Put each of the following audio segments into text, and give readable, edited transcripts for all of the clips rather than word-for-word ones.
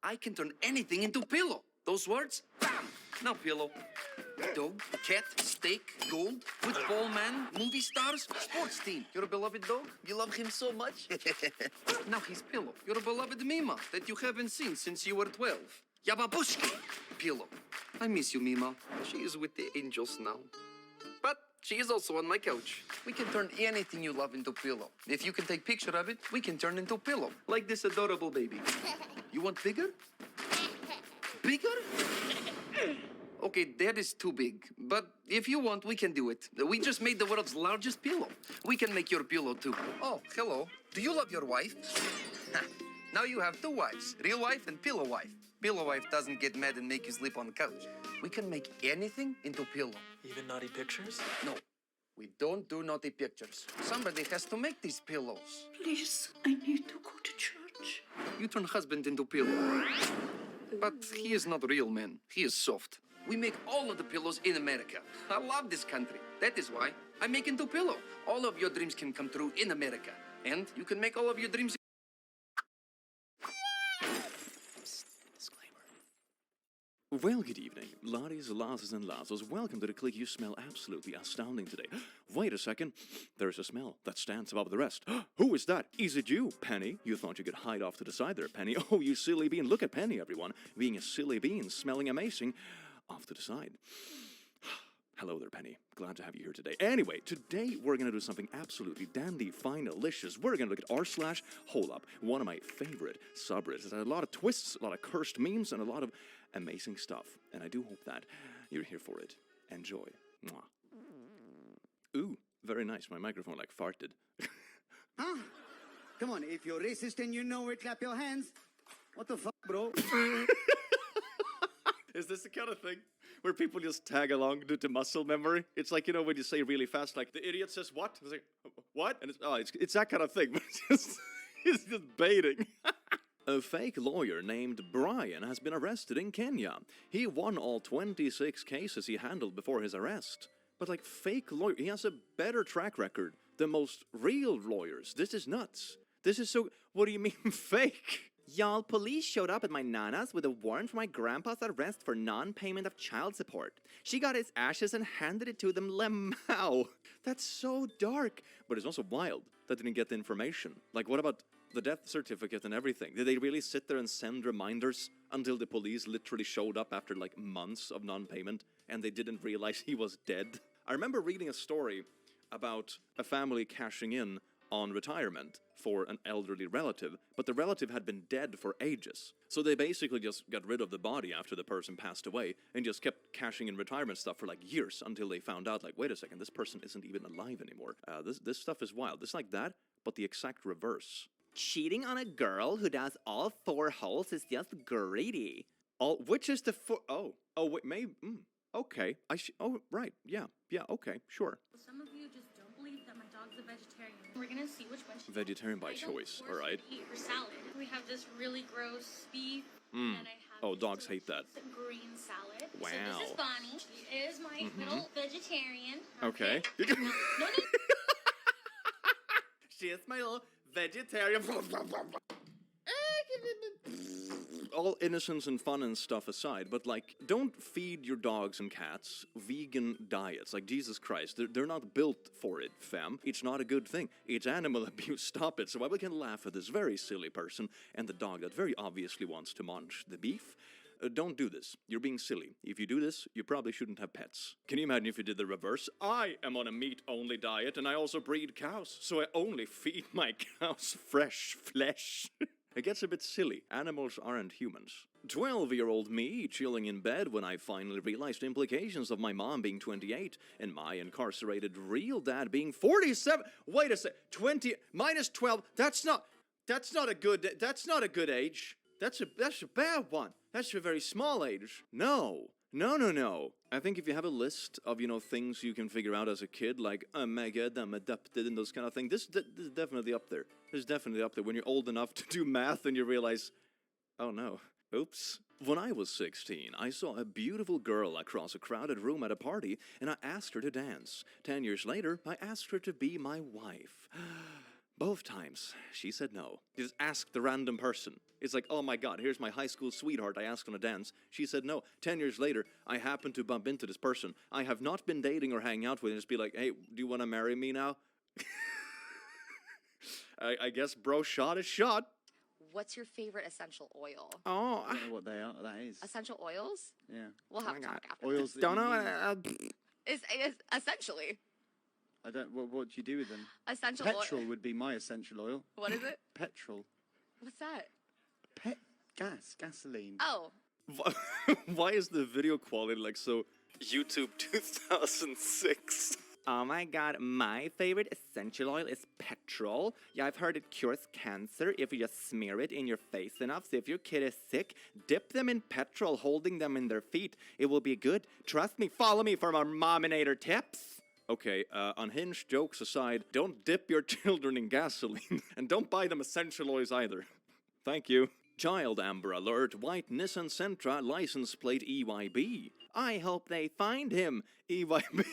I can turn anything into pillow. Those words, bam! Now pillow. Dog, cat, steak, gold, football man, movie stars, sports team. Your beloved dog? You love him so much? Now he's pillow. Your beloved Mima that you haven't seen since you were 12. Yababushki, pillow. I miss you, Mima. She is with the angels now. But she is also on my couch. We can turn anything you love into pillow. If you can take picture of it, we can turn into pillow. Like this adorable baby. You want bigger? Bigger? Okay, that is too big. But if you want, we can do it. We just made the world's largest pillow. We can make your pillow too. Oh, hello. Do you love your wife? Now you have two wives, real wife and pillow wife. Pillow wife doesn't get mad and make you sleep on the couch. We can make anything into pillow. Even naughty pictures? No, we don't do naughty pictures. Somebody has to make these pillows. Please, I need to go to church. You turn husband into pillow. But he is not real, man. He is soft. We make all of the pillows in America. I love this country. That is why I make into pillow. All of your dreams can come true in America. And you can make all of your dreams. Well, good evening, laddies, lasses, and lasses. Welcome to the click. You smell absolutely astounding today. Wait a second. There's a smell that stands above the rest. Who is that? Is it you, Penny? You thought you could hide off to the side there, Penny. Oh, you silly bean. Look at Penny, everyone. Being a silly bean, smelling amazing. Off to the side. Hello there, Penny. Glad to have you here today. Anyway, today we're going to do something absolutely dandy, fine, delicious. We're going to look at r/hole up, one of my favorite subreddits. It has a lot of twists, a lot of cursed memes, and a lot of amazing stuff. And I do hope that you're here for it. Enjoy. Mwah. Ooh, very nice. My microphone like farted. Huh? Come on, if you're racist and you know it, clap your hands. What the fuck, bro? Is this the kind of thing where people just tag along due to muscle memory? It's like, you know, when you say really fast, like, the idiot says what? It's like, what? And it's that kind of thing, but it's just baiting. A fake lawyer named Brian has been arrested in Kenya. He won all 26 cases he handled before his arrest. But like, fake lawyer, he has a better track record than most real lawyers. This is nuts. This is so, what do you mean fake? Y'all, police showed up at my nana's with a warrant for my grandpa's arrest for non-payment of child support. She got his ashes and handed it to them lemao. That's so dark. But it's also wild that they didn't get the information. Like, what about the death certificate and everything? Did they really sit there and send reminders until the police literally showed up after like months of non-payment and they didn't realize he was dead? I remember reading a story about a family cashing in on retirement for an elderly relative, but the relative had been dead for ages. So they basically just got rid of the body after the person passed away and just kept cashing in retirement stuff for like years until they found out, like, wait a second, this person isn't even alive anymore. This stuff is wild. It's like that, but the exact reverse. Cheating on a girl who does all 4 holes is just greedy. Which is the wait, maybe, okay. Right, yeah, okay, sure. Some of you just don't believe that my dog's a vegetarian. We're gonna see which one she's Vegetarian by choice, alright. Eat her salad. We have this really gross beef, and I have Oh, this dogs hate that. delicious green salad. Wow. So this is Bonnie. She is my little vegetarian. Okay. No. She is my little vegetarian. All innocence and fun and stuff aside, but like, don't feed your dogs and cats vegan diets. Like, Jesus Christ, they're not built for it, fam. It's not a good thing. It's animal abuse. Stop it. So while we can laugh at this very silly person and the dog that very obviously wants to munch the beef, don't do this. You're being silly. If you do this, you probably shouldn't have pets. Can you imagine if you did the reverse? I am on a meat-only diet, and I also breed cows, so I only feed my cows fresh flesh. It gets a bit silly. Animals aren't humans. 12-year-old me chilling in bed when I finally realized the implications of my mom being 28 and my incarcerated real dad being 47. Wait a sec. 20 minus 12. That's not a good age. That's a bad one. That's a very small age. No. I think if you have a list of, things you can figure out as a kid, like, oh my god, I'm adopted and those kind of things, this is definitely up there. This is definitely up there when you're old enough to do math and you realize, oh no, oops. When I was 16, I saw a beautiful girl across a crowded room at a party, and I asked her to dance. 10 years later, I asked her to be my wife. Both times, she said no. You just ask the random person. It's like, oh my god, here's my high school sweetheart I asked on a dance. She said no. 10 years later, I happen to bump into this person I have not been dating or hanging out with and just be like, hey, do you want to marry me now? I guess bro shot is shot. What's your favorite essential oil? Oh, I don't know what they are. That is. Essential oils? Yeah. We'll have my a talk God. after. Oils. That don't you know. use. Is essentially I don't. What do you do with them? essential Petrol oil. would be my essential oil. What is it? Petrol. What's that? Gasoline. Oh, Why is the video quality like so YouTube 2006? Oh my god, my favorite essential oil is petrol. Yeah, I've heard it cures cancer if you just smear it in your face enough. So if your kid is sick, dip them in petrol, holding them in their feet. It will be good. Trust me, follow me for more Mominator tips. Okay, unhinged jokes aside, don't dip your children in gasoline. And don't buy them essential oils either. Thank you. Child Amber Alert, white Nissan Sentra, license plate EYB. I hope they find him. EYB.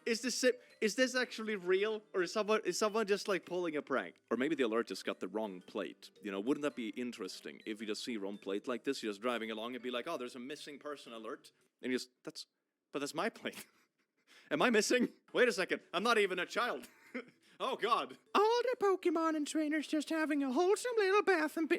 Is this actually real? Or is someone just like pulling a prank? Or maybe the alert just got the wrong plate. You know, wouldn't that be interesting if you just see wrong plate like this, you're just driving along and be like, oh, there's a missing person alert. And you just, that's my plate. Am I missing? Wait a second, I'm not even a child. Oh god. All the Pokemon and trainers just having a wholesome little bath and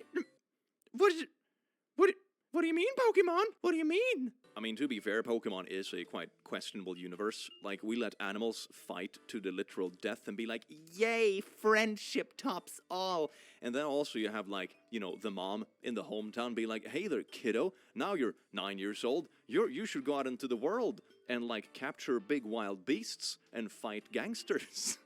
What do you mean, Pokemon? What do you mean? I mean, to be fair, Pokemon is a quite questionable universe. Like, we let animals fight to the literal death and be like, Yay, friendship tops all. and then also you have, like, you know, the mom in the hometown be like, hey there, kiddo, now you're 9 years old, you should go out into the world and, like, capture big wild beasts and fight gangsters.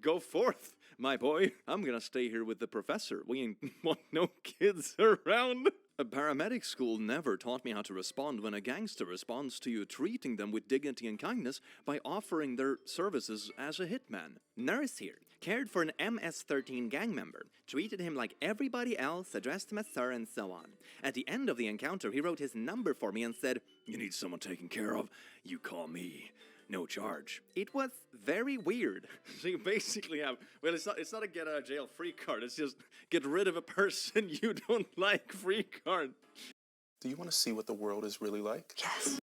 Go forth, my boy. I'm gonna stay here with the professor. We ain't want no kids around. A paramedic school never taught me how to respond when a gangster responds to you treating them with dignity and kindness by offering their services as a hitman. Nurse here cared for an MS-13 gang member, treated him like everybody else, addressed him as sir, and so on. At the end of the encounter, he wrote his number for me and said, You need someone taken care of? You call me. No charge. it was very weird. So you basically have, well, it's not a get out of jail free card. It's just get rid of a person you don't like free card. Do you want to see what the world is really like? Yes.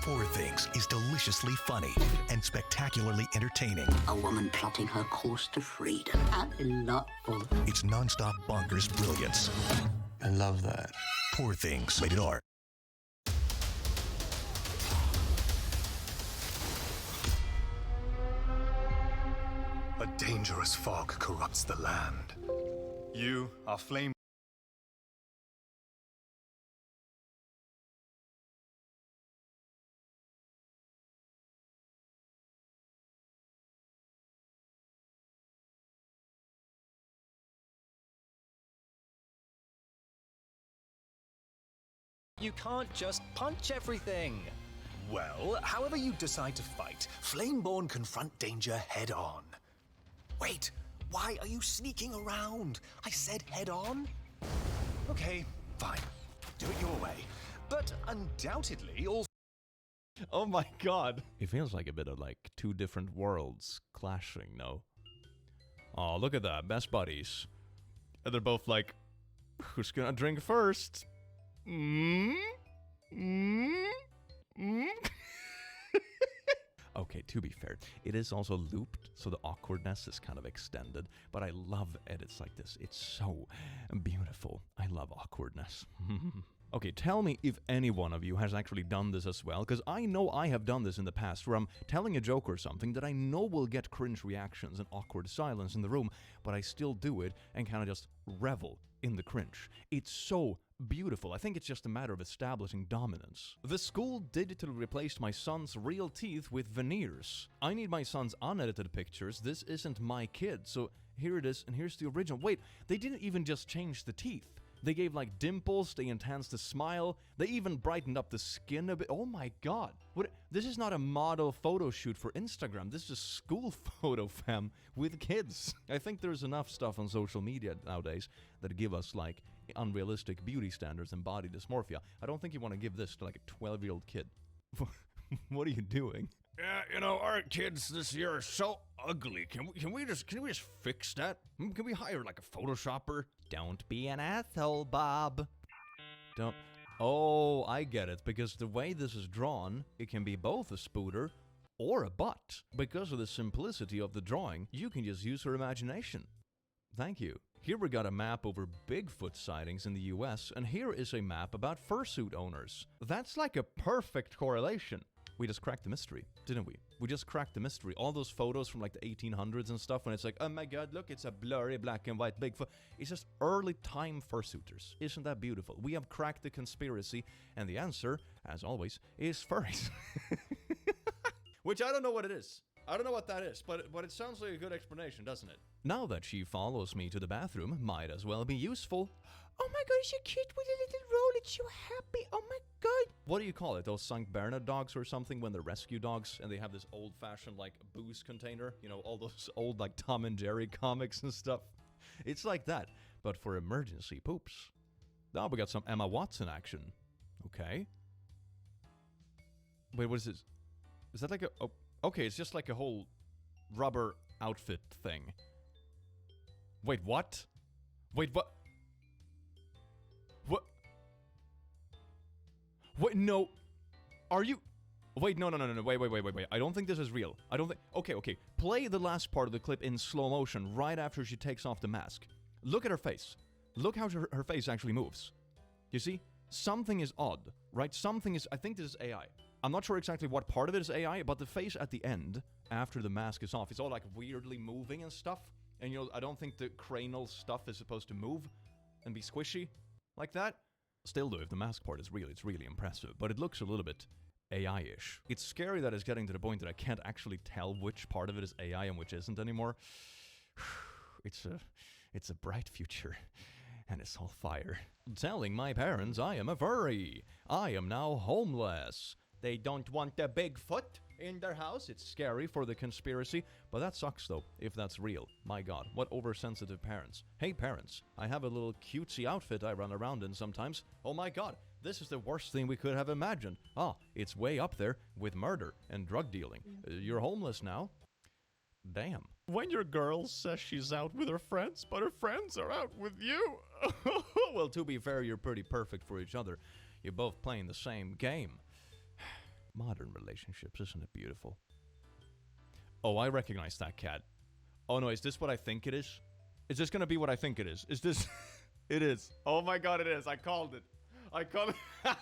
Poor Things is deliciously funny and spectacularly entertaining. A woman plotting her course to freedom. How delightful. It's nonstop bonkers brilliance. I love that. Poor Things, rated R. A dangerous fog corrupts the land. You are flame. You can't just punch everything. Well, however you decide to fight, Flameborn confront danger head on. Wait, why are you sneaking around? I said head on. Okay, fine. Do it your way. But undoubtedly, all. Oh my god. It feels like a bit of like two different worlds clashing, no? Oh, look at that. Best buddies. And they're both like, who's gonna drink first? Okay, to be fair, it is also looped, so the awkwardness is kind of extended, but I love edits like this. It's so beautiful. I love awkwardness. Okay, tell me if any one of you has actually done this as well, because I know I have done this in the past, where I'm telling a joke or something that I know will get cringe reactions and awkward silence in the room, but I still do it and kind of just revel in the cringe. It's so beautiful. I think it's just a matter of establishing dominance. The school digitally replaced my son's real teeth with veneers. I need my son's unedited pictures. This isn't my kid, so here it is, and here's the original. Wait, they didn't even just change the teeth. They gave like dimples, they enhanced the smile, they even brightened up the skin a bit. Oh my god. What? This is not a model photo shoot for Instagram. This is a school photo, fam, with kids. I think there's enough stuff on social media nowadays that give us like unrealistic beauty standards and body dysmorphia. I don't think you want to give this to like a 12-year-old kid. What are you doing? Yeah, you know, our kids this year are so ugly. Can we just fix that? Can we hire like a Photoshopper? Don't be an asshole, Bob. Don't. Oh, I get it. Because the way this is drawn, it can be both a spooter or a butt. Because of the simplicity of the drawing, you can just use her imagination. Thank you. Here we got a map over Bigfoot sightings in the US, and here is a map about fursuit owners. That's like a perfect correlation. We just cracked the mystery, didn't we? We just cracked the mystery. All those photos from like the 1800s and stuff, when it's like, oh my god, look, it's a blurry black and white Bigfoot. It's just early time fursuiters. Isn't that beautiful? We have cracked the conspiracy, and the answer, as always, is furries. Which I don't know what it is. I don't know what that is, but it sounds like a good explanation, doesn't it? Now that she follows me to the bathroom, might as well be useful. Oh my god, it's so cute with a little roll. It's so happy. Oh my god. What do you call it? Those St. Bernard dogs or something, when they're rescue dogs and they have this old-fashioned like booze container? You know, all those old like Tom and Jerry comics and stuff. It's like that, but for emergency poops. Now we got some Emma Watson action. Okay. Wait, what is this? Is that like a... Oh, okay, it's just like a whole rubber outfit thing. Wait, what? Wait, what? What? Wait, no. Are you... Wait, no. Wait. I don't think this is real. I don't think... Okay. Play the last part of the clip in slow motion right after she takes off the mask. Look at her face. Look how her face actually moves. You see? Something is odd, right? Something is... I think this is AI. I'm not sure exactly what part of it is AI, but the face at the end, after the mask is off, it's all like weirdly moving and stuff. And you know, I don't think the cranial stuff is supposed to move and be squishy like that. Still though, if the mask part is real, it's really impressive, but it looks a little bit AI-ish. It's scary that it's getting to the point that I can't actually tell which part of it is AI and which isn't anymore. It's a bright future, and it's all fire. Telling my parents I am a furry. I am now homeless. They don't want a Bigfoot in their house. It's scary for the conspiracy, but that sucks though, if that's real. My god, what oversensitive parents. Hey parents, I have a little cutesy outfit I run around in sometimes. Oh my god, this is the worst thing we could have imagined. Ah, it's way up there with murder and drug dealing. You're homeless now. Damn. When your girl says she's out with her friends, but her friends are out with you. Well, to be fair, you're pretty perfect for each other. You're both playing the same game. Modern relationships, isn't it beautiful? Oh, I recognize that cat. Oh no, is this what I think it is? Is this gonna be what I think it is? Is this... It is. Oh my god, it is. I called it. I called it.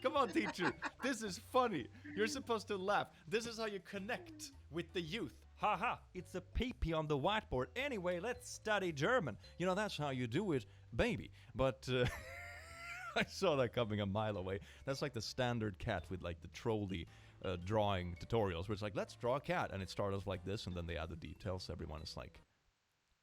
Come on, teacher. This is funny. You're supposed to laugh. This is how you connect with the youth. Haha, it's a pee-pee on the whiteboard. Anyway, let's study German. You know, that's how you do it, baby. But, I saw that coming a mile away. That's like the standard cat with, like, the trolley drawing tutorials, where it's like, let's draw a cat. And it starts off like this, and then they add the details. Everyone is like,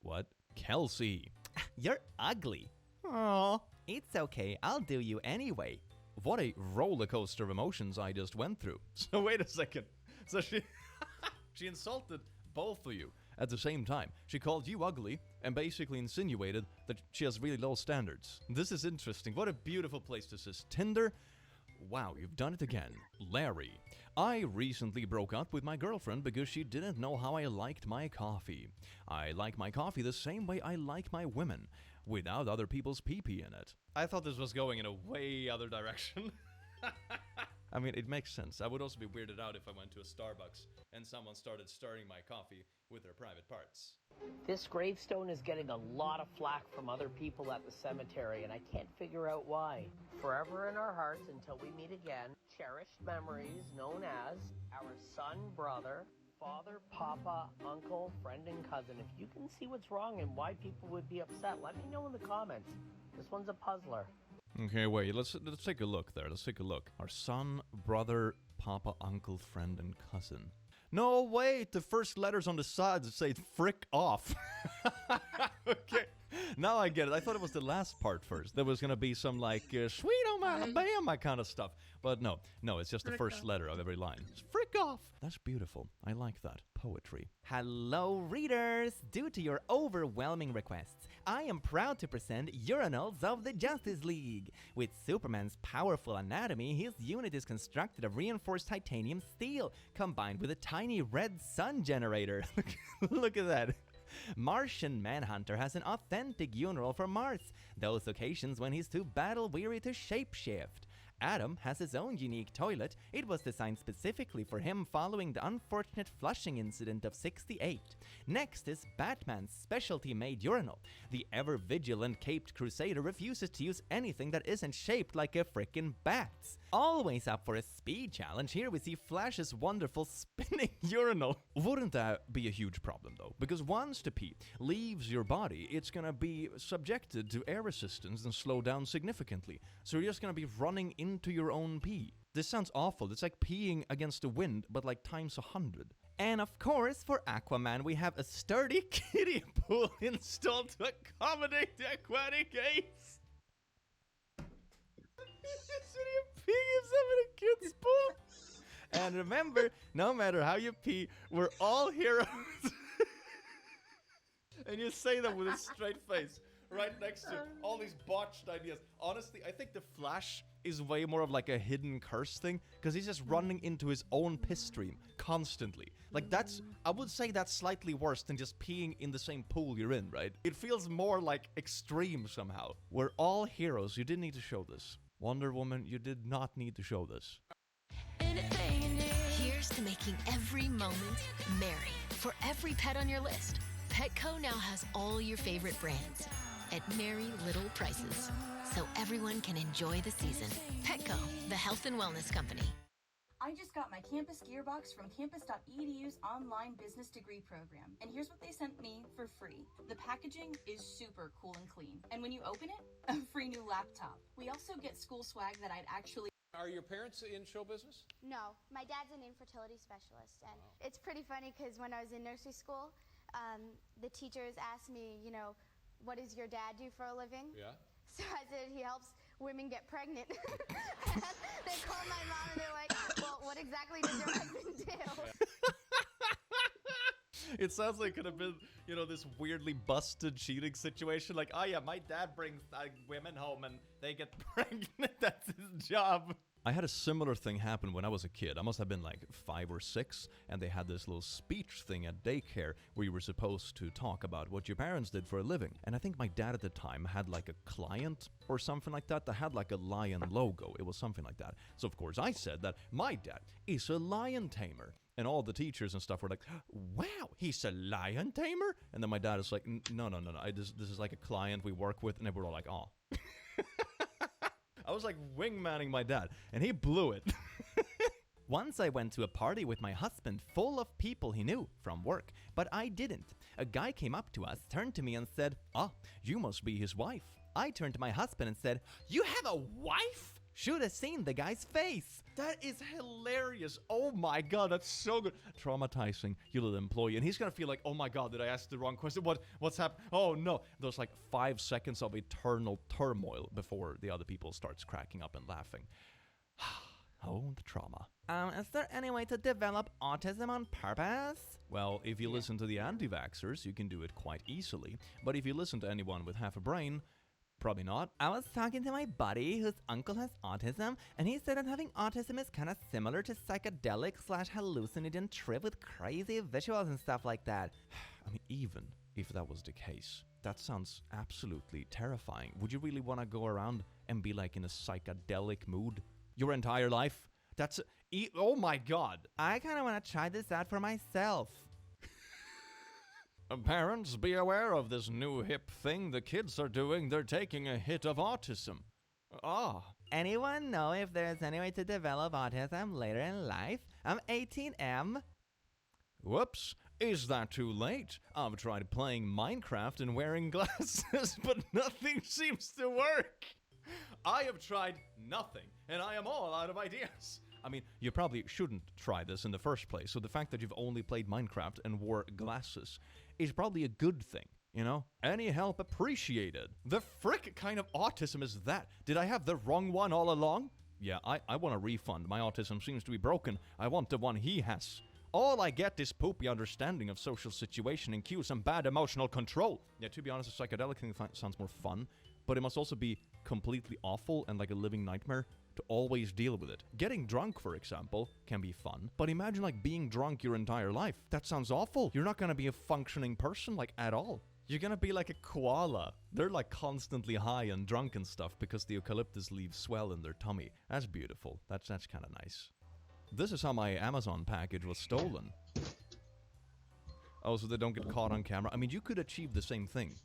what? Kelsey. You're ugly. Aw, it's okay. I'll do you anyway. What a roller coaster of emotions I just went through. So wait a second. So she... She insulted both of you at the same time. She called you ugly and basically insinuated that she has really low standards. This is interesting. What a beautiful place this is. Tinder? Wow, you've done it again. Larry. I recently broke up with my girlfriend because she didn't know how I liked my coffee. I like my coffee the same way I like my women, without other people's pee-pee in it. I thought this was going in a way other direction. I mean, it makes sense. I would also be weirded out if I went to a Starbucks and someone started stirring my coffee with their private parts. This gravestone is getting a lot of flack from other people at the cemetery, and I can't figure out why. Forever in our hearts until we meet again, cherished memories known as our son, brother, father, papa, uncle, friend, and cousin. If you can see what's wrong and why people would be upset, let me know in the comments. This one's a puzzler. Okay, wait, let's take a look there. Let's take a look. Our son, brother, papa, uncle, friend, and cousin. No, wait, the first letters on the sides say frick off. Okay, now I get it. I thought it was the last part first. There was gonna be some like sweet home Alabama kind of stuff. But no, it's just the first letter of every line. It's frick off. That's beautiful. I like that. Poetry. Hello, readers! Due to your overwhelming requests, I am proud to present Urinals of the Justice League. With Superman's powerful anatomy, his unit is constructed of reinforced titanium steel, combined with a tiny red sun generator. Look at that. Martian Manhunter has an authentic urinal for Mars, those occasions when he's too battle-weary to shapeshift. Adam has his own unique toilet. It was designed specifically for him following the unfortunate flushing incident of '68. Next is Batman's specialty-made urinal. The ever-vigilant caped crusader refuses to use anything that isn't shaped like a frickin' bat's. Always up for a speed challenge, here we see Flash's wonderful spinning urinal. Wouldn't that be a huge problem though? Because once the pee leaves your body, it's gonna be subjected to air resistance and slow down significantly. So you're just gonna be running into your own pee. This sounds awful. It's like peeing against the wind, but like times 100. And of course, for Aquaman, we have a sturdy kiddie pool installed to accommodate the aquatic apes. Peeing himself in a kid's pool. And remember, no matter how you pee, we're all heroes. And you say that with a straight face, right next to all these botched ideas. Honestly, I think the Flash is way more of like a hidden curse thing, because he's just running into his own piss stream constantly. Like that's, I would say that's slightly worse than just peeing in the same pool you're in, right? It feels more like extreme somehow. We're all heroes. You didn't need to show this. Wonder Woman, you did not need to show this. Here's to making every moment merry. For every pet on your list, Petco now has all your favorite brands at merry little prices, so everyone can enjoy the season. Petco, the health and wellness company. I just got my campus gearbox from campus.edu's online business degree program, and here's what they sent me for free. The packaging is super cool and clean, and when you open it, a free new laptop. We also get school swag that I'd actually... Are your parents in show business? No, my dad's an infertility specialist, and it's pretty funny because when I was in nursery school, the teachers asked me, you know, what does your dad do for a living? Yeah. So I said he helps women get pregnant. And they called my mom and they're like, well, what exactly does your husband do? It sounds like it could have been, you know, this weirdly busted cheating situation. Like, oh yeah, my dad brings women home and they get pregnant. That's his job. I had a similar thing happen when I was a kid. I must have been like 5 or 6, and they had this little speech thing at daycare where you were supposed to talk about what your parents did for a living. And I think my dad at the time had like a client or something like that had like a lion logo. It was something like that. So of course I said that my dad is a lion tamer. And all the teachers and stuff were like, wow, he's a lion tamer? And then my dad is like, no. This is like a client we work with. And they were all like, oh. I was like wingmanning my dad, and he blew it. Once I went to a party with my husband full of people he knew from work, but I didn't. A guy came up to us, turned to me and said, "Ah, you must be his wife." I turned to my husband and said, "You have a wife?" Should have seen the guy's face. That is hilarious. Oh my god, that's so good. Traumatizing, you little employee. And he's gonna feel like, oh my god, did I ask the wrong question? What's happened? Oh no. There's like 5 seconds of eternal turmoil before the other people starts cracking up and laughing. Oh, the trauma. Is there any way to develop autism on purpose? Well, if you listen to the anti-vaxxers, you can do it quite easily. But if you listen to anyone with half a brain, Probably not. I was talking to my buddy whose uncle has autism, and he said that having autism is kind of similar to psychedelic/hallucinogen trip with crazy visuals and stuff like that. I mean, even if that was the case, that sounds absolutely terrifying. Would you really want to go around and be like in a psychedelic mood your entire life? Oh my god. I kind of want to try this out for myself. Parents, be aware of this new hip thing the kids are doing. They're taking a hit of autism. Anyone know if there's any way to develop autism later in life? I'm 18M. Whoops. Is that too late? I've tried playing Minecraft and wearing glasses, but nothing seems to work. I have tried nothing, and I am all out of ideas. I mean, you probably shouldn't try this in the first place, so the fact that you've only played Minecraft and wore glasses is probably a good thing, you know? Any help appreciated. The frick kind of autism is that? Did I have the wrong one all along? Yeah, I want a refund. My autism seems to be broken. I want the one he has. All I get is poopy understanding of social situation and cues and bad emotional control. Yeah, to be honest, the psychedelic thing sounds more fun, but it must also be completely awful and like a living nightmare to always deal with it. Getting drunk, for example, can be fun, but imagine like being drunk your entire life. That sounds awful. You're not gonna be a functioning person like at all. You're gonna be like a koala. They're like constantly high and drunk and stuff because the eucalyptus leaves swell in their tummy. That's beautiful. That's kind of nice. This is how my Amazon package was stolen. Oh, so they don't get caught on camera. I mean, you could achieve the same thing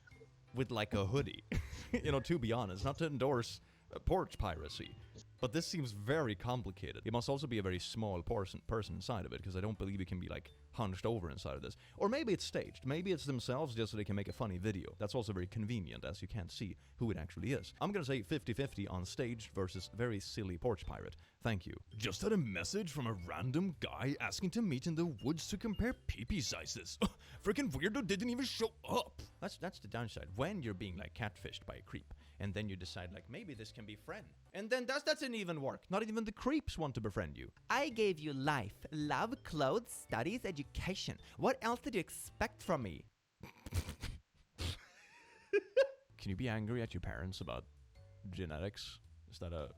with like a hoodie. You know, to be honest, not to endorse porch piracy. But this seems very complicated. It must also be a very small person inside of it, because I don't believe it can be like hunched over inside of this. Or maybe it's staged. Maybe it's themselves just so they can make a funny video. That's also very convenient, as you can't see who it actually is. I'm gonna say 50-50 on stage versus very silly porch pirate. Thank you. Just had a message from a random guy asking to meet in the woods to compare pee-pee sizes. Freaking weirdo didn't even show up. That's the downside. When you're being like catfished by a creep, and then you decide like maybe this can be friend. And then that doesn't even work. Not even the creeps want to befriend you. I gave you life, love, clothes, studies, education. What else did you expect from me? Can you be angry at your parents about genetics? Is that a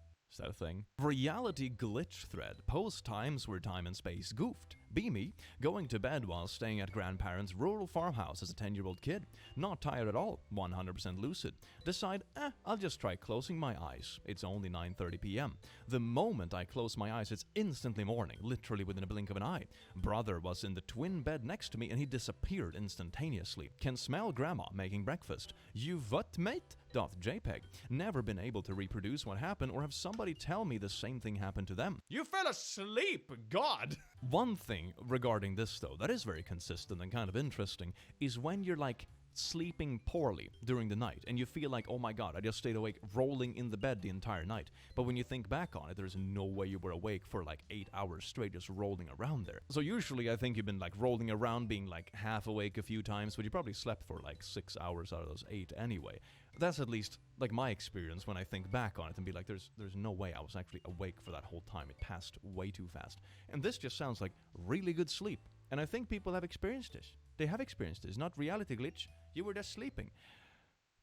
thing? Reality glitch thread. Post times where time and space goofed. Be me, going to bed while staying at grandparents' rural farmhouse as a 10-year-old kid. Not tired at all, 100% lucid. Decide, I'll just try closing my eyes. It's only 9:30 p.m. The moment I close my eyes, it's instantly morning, literally within a blink of an eye. Brother was in the twin bed next to me and he disappeared instantaneously. Can smell grandma making breakfast. You what, mate? .jpg. Never been able to reproduce what happened or have somebody tell me the same thing happened to them. You fell asleep, God! One thing regarding this though, that is very consistent and kind of interesting, is when you're like sleeping poorly during the night and you feel like, oh my god, I just stayed awake rolling in the bed the entire night. But when you think back on it, there's no way you were awake for like 8 hours straight just rolling around there. So usually I think you've been like rolling around being like half awake a few times, but you probably slept for like 6 hours out of those 8 anyway. That's at least like my experience when I think back on it and be like, there's no way I was actually awake for that whole time. It passed way too fast. And this just sounds like really good sleep. And I think people have experienced this. They have experienced this, not reality glitch. You were just sleeping.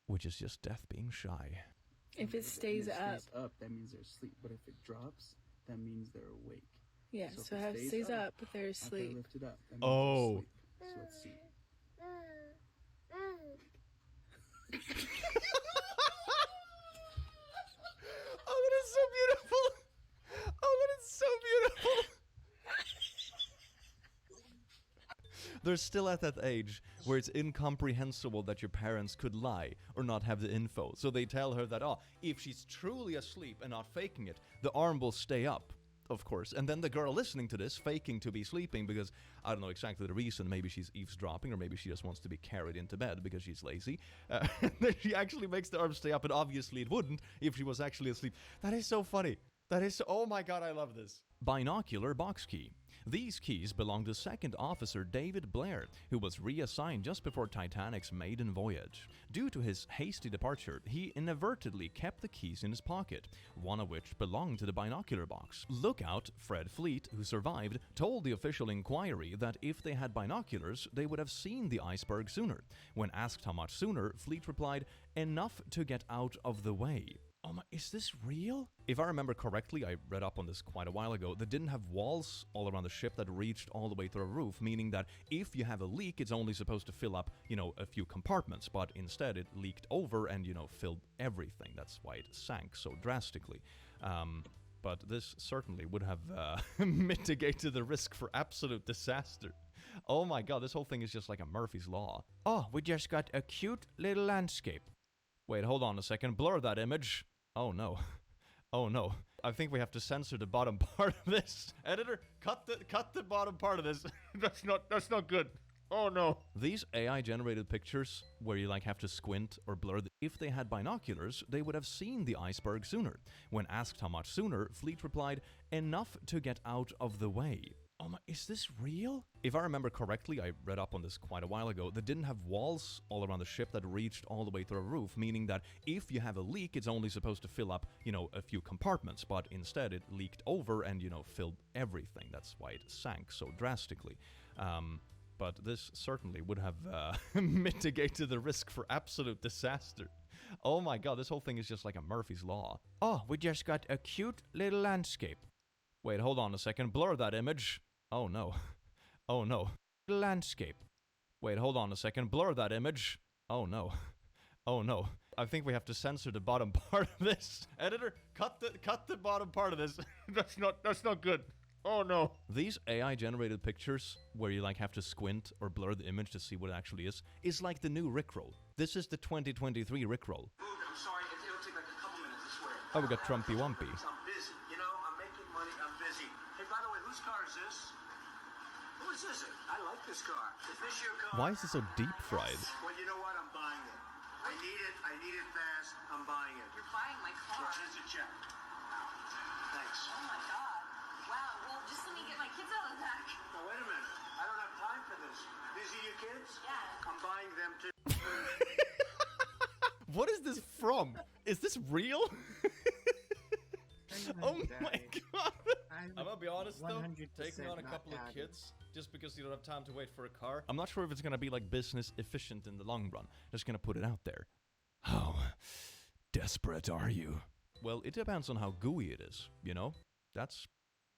Which is just death being shy. If it stays up, that means they're asleep. But if it drops, that means they're awake. Yeah, so if it stays up, but they're asleep. If they lift it up, that means oh. they're asleep. So let's see. Oh, that is so beautiful! Oh, that is so beautiful! They're still at that age where it's incomprehensible that your parents could lie or not have the info. So they tell her that, if she's truly asleep and not faking it, the arm will stay up, of course. And then the girl listening to this, faking to be sleeping because, I don't know exactly the reason, maybe she's eavesdropping or maybe she just wants to be carried into bed because she's lazy. And then she actually makes the arm stay up, and obviously it wouldn't if she was actually asleep. That is so funny. That is, oh my god, I love this. Binocular box key. These keys belong to Second Officer David Blair, who was reassigned just before Titanic's maiden voyage. Due to his hasty departure, he inadvertently kept the keys in his pocket, one of which belonged to the binocular box. Lookout Fred Fleet, who survived, told the official inquiry that if they had binoculars, they would have seen the iceberg sooner. When asked how much sooner, Fleet replied, "Enough to get out of the way." Oh my, is this real? If I remember correctly, I read up on this quite a while ago, they didn't have walls all around the ship that reached all the way to the roof, meaning that if you have a leak, it's only supposed to fill up, a few compartments, but instead it leaked over and, filled everything. That's why it sank so drastically. But this certainly would have mitigated the risk for absolute disaster. Oh my god, this whole thing is just like a Murphy's Law. Oh, we just got a cute little landscape. Wait, hold on a second, blur that image. Oh no. Oh no. I think we have to censor the bottom part of this. Editor, cut the bottom part of this. That's not good. Oh no. These AI generated pictures where you have to squint or blur if they had binoculars, they would have seen the iceberg sooner. When asked how much sooner, Fleet replied, "Enough to get out of the way." Oh my, is this real? If I remember correctly, I read up on this quite a while ago, they didn't have walls all around the ship that reached all the way to the roof, meaning that if you have a leak, it's only supposed to fill up, a few compartments, but instead it leaked over and, filled everything. That's why it sank so drastically. But this certainly would have mitigated the risk for absolute disaster. Oh my god, this whole thing is just like a Murphy's Law. Oh, we just got a cute little landscape. Wait, hold on a second, blur that image. Oh no. Oh no. Landscape. Wait, hold on a second, blur that image. Oh no. Oh no. I think we have to censor the bottom part of this. Editor, cut the bottom part of this. That's not good. Oh no. These AI generated pictures where you have to squint or blur the image to see what it actually is like the new Rickroll. This is the 2023 Rickroll. I'm sorry, it'll take like a couple minutes, I swear. Oh, we got Trumpy Wumpy. I'm busy, I'm making money, I'm busy. Hey, by the way, whose car is this? Whose is it? I like this car. Is this your car? Why is it so deep fried? Well, you know what? I'm buying it. I need it fast. I'm buying it. You're buying my car? Yeah, here's a check. Thanks. Oh my god. Wow, well, just let me get my kids out of the back. Now, wait a minute. I don't have time for this. These are your kids? Yeah. I'm buying them too. What is this from? Is this real? Oh my god. I'm gonna be honest though, taking on a couple of kids just because you don't have time to wait for a car. I'm not sure if it's gonna be business efficient in the long run. Just gonna put it out there. How desperate are you? Well, it depends on how gooey it is, That's...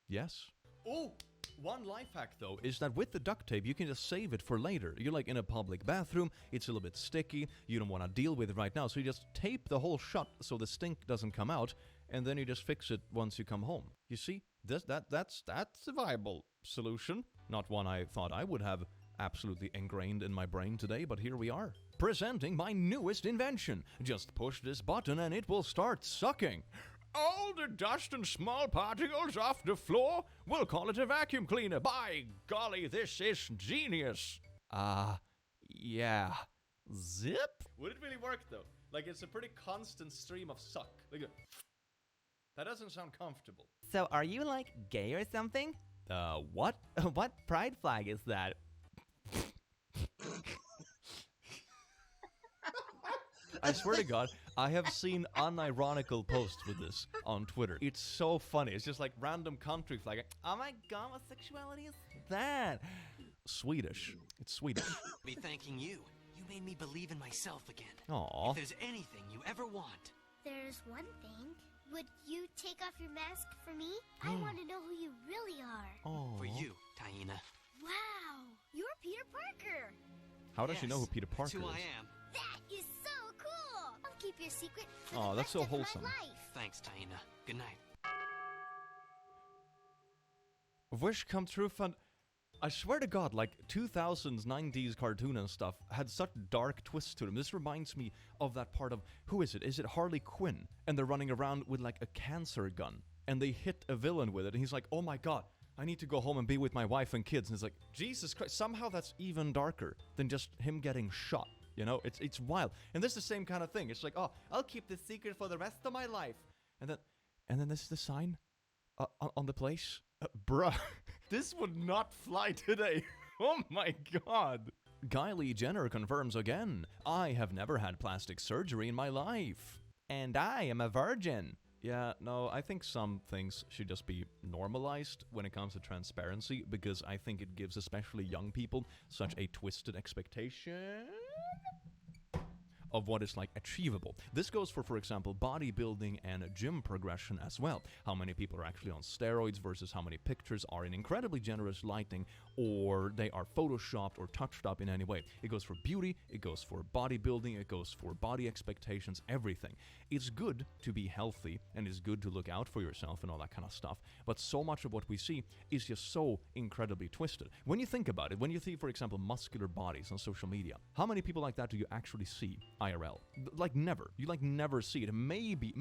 yes. Oh! One life hack though is that with the duct tape you can just save it for later. You're in a public bathroom, it's a little bit sticky, you don't want to deal with it right now, so you just tape the hole shut so the stink doesn't come out, and then you just fix it once you come home. You see, that's a viable solution. Not one I thought I would have absolutely ingrained in my brain today, but here we are. Presenting my newest invention. Just push this button and it will start sucking all the dust and small particles off the floor. We'll call it a vacuum cleaner. By golly, this is genius. Yeah. Zip? Would it really work though? It's a pretty constant stream of suck. That doesn't sound comfortable. So are you gay or something? What? What pride flag is that? I swear to God, I have seen unironical posts with this on Twitter. It's so funny. It's just random country flag. Oh my god, what sexuality is that? Swedish. It's Swedish. Be thanking you. You made me believe in myself again. Aww. If there's anything you ever want. There's one thing. Would you take off your mask for me? I want to know who you really are. Aww. For you, Taina. Wow, you're Peter Parker. How does she know who Peter Parker that's who is? I am. That is so cool. I'll keep your secret for Aw, the that's rest so of wholesome. my life. Thanks, Taina. Good night. Wish come true fun. I swear to God, 2000s, 90s cartoon and stuff had such dark twists to them. This reminds me of that part of, who is it? Is it Harley Quinn? And they're running around with a cancer gun. And they hit a villain with it. And he's like, oh my God, I need to go home and be with my wife and kids. And it's like, Jesus Christ, somehow that's even darker than just him getting shot. It's wild. And this is the same kind of thing. It's oh, I'll keep this secret for the rest of my life. And then And then this is the sign on the place. Bruh, this would not fly today. Oh my god. Kylie Jenner confirms again, I have never had plastic surgery in my life. And I am a virgin. Yeah, no, I think some things should just be normalized when it comes to transparency, because I think it gives especially young people such a twisted expectation of what is like achievable. This goes for example, bodybuilding and gym progression as well. How many people are actually on steroids versus how many pictures are in incredibly generous lighting, or they are photoshopped or touched up in any way. It goes for beauty, it goes for bodybuilding, it goes for body expectations, everything. It's good to be healthy and it's good to look out for yourself and all that kind of stuff, but so much of what we see is just so incredibly twisted. When you think about it, when you see, for example, muscular bodies on social media, how many people like that do you actually see IRL? Like never. You like never see it. Maybe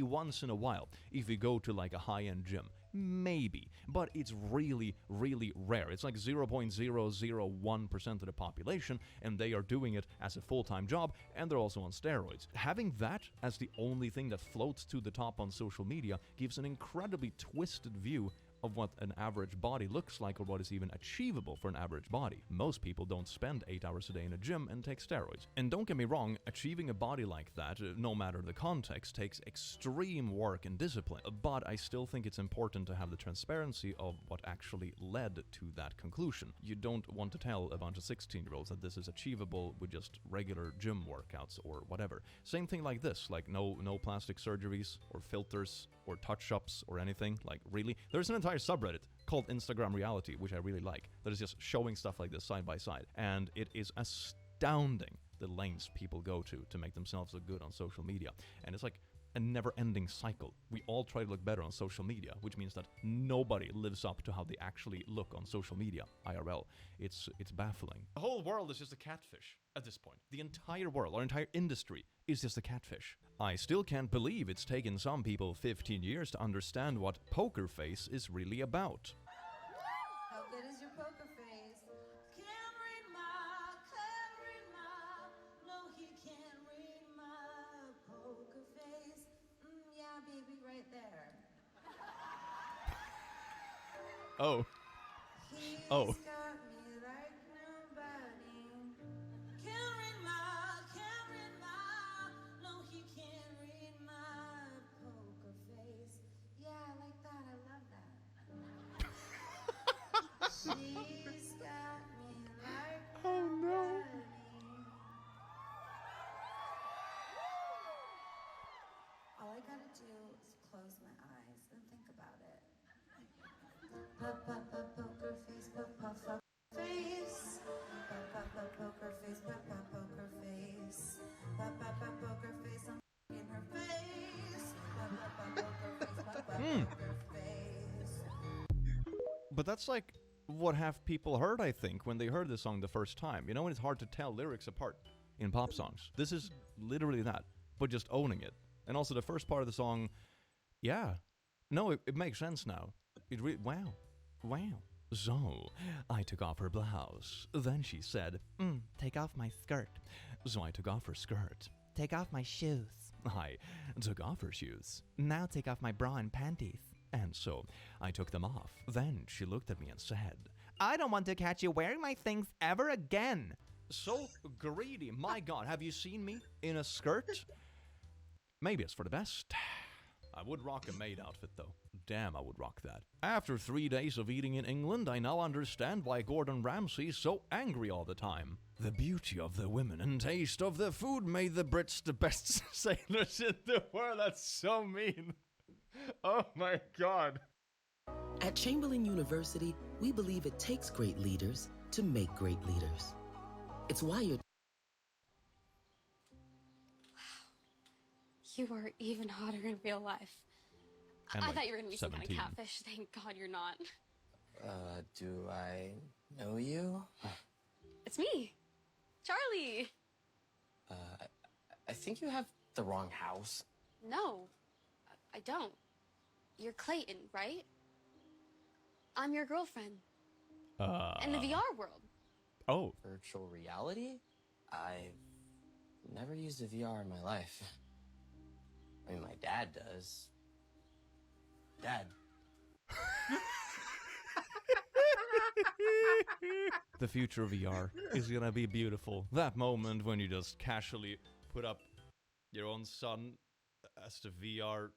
once in a while if you go to like a high-end gym. Maybe. But it's really, really rare. It's like 0.001% of the population, and they are doing it as a full-time job, and they're also on steroids. Having that as the only thing that floats to the top on social media gives an incredibly twisted view of what an average body looks like, or what is even achievable for an average body. Most people don't spend 8 hours a day in a gym and take steroids. And don't get me wrong, achieving a body like that, no matter the context, takes extreme work and discipline. But I still think it's important to have the transparency of what actually led to that conclusion. You don't want to tell a bunch of 16-year-olds that this is achievable with just regular gym workouts or whatever. Same thing like this, like no plastic surgeries or filters or touch-ups or anything. Like, really? There's an entire subreddit called Instagram Reality, which I really like, that is just showing stuff like this side by side. And it is astounding the lengths people go to make themselves look good on social media. And it's like a never-ending cycle. We all try to look better on social media, which means that nobody lives up to how they actually look on social media, IRL. It's baffling. The whole world is just a catfish at this point. The entire world, our entire industry, is just a catfish. I still can't believe it's taken some people 15 years to understand what Poker Face is really about. How good is your poker face? Can't read no, he can't read my poker face. Yeah, baby, right there. Oh. He's Oh. got me like nobody. Can't read no, he can't read my poker face. Yeah, I like that, I love that. She's got me like nobody. All I gotta do is close my eyes and think about it. Poker face, poker face. Poker face, poker face. Poker face, I'm in her face. Poker face. But that's like what half people heard, I think, when they heard this song the first time. You know, when it's hard to tell lyrics apart in pop songs. This is literally that, but just owning it. And also the first part of the song, yeah. No, it makes sense now. Wow. So, I took off her blouse. Then she said, take off my skirt. So I took off her skirt. Take off my shoes. I took off her shoes. Now take off my bra and panties. And so I took them off. Then she looked at me and said, I don't want to catch you wearing my things ever again. So greedy. My God, have you seen me in a skirt? Maybe it's for the best. I would rock a maid outfit, though. Damn, I would rock that. After 3 days of eating in England, I now understand why Gordon Ramsay's so angry all the time. The beauty of the women and taste of the food made the Brits the best sailors in the world. That's so mean. Oh my God. At Chamberlain University, we believe it takes great leaders to make great leaders. It's why you're... You are even hotter in real life. And I like thought you were going to be some kind of 17. catfish. Thank God you're not. Do I know you? It's me, Charlie. I think you have the wrong house. No, I don't. You're Clayton, right? I'm your girlfriend. In the VR world. Oh. Virtual reality? I've never used a VR in my life. I mean, my dad does. Dad. The future of VR is gonna be beautiful. That moment when you just casually put up your own son as the VR